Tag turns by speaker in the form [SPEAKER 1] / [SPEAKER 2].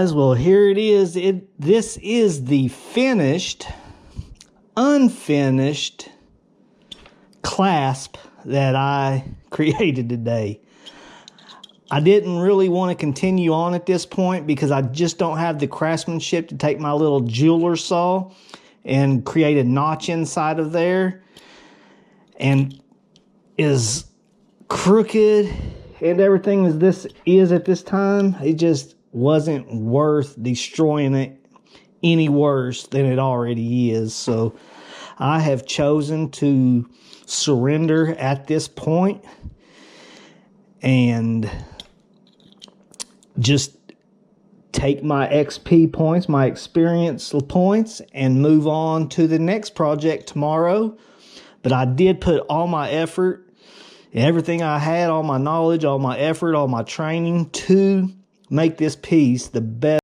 [SPEAKER 1] Well, here it is. This is the finished, unfinished clasp that I created today. I didn't really want to continue on at this point because I just don't have the craftsmanship to take my little jeweler saw and create a notch inside of there. And is crooked and everything as this is at this time, it just wasn't worth destroying it any worse than it already is. So I have chosen to surrender at this point and just take my XP points, my experience points, and move on to the next project tomorrow. But I did put all my effort, everything I had, all my knowledge, all my effort, all my training to make this piece the best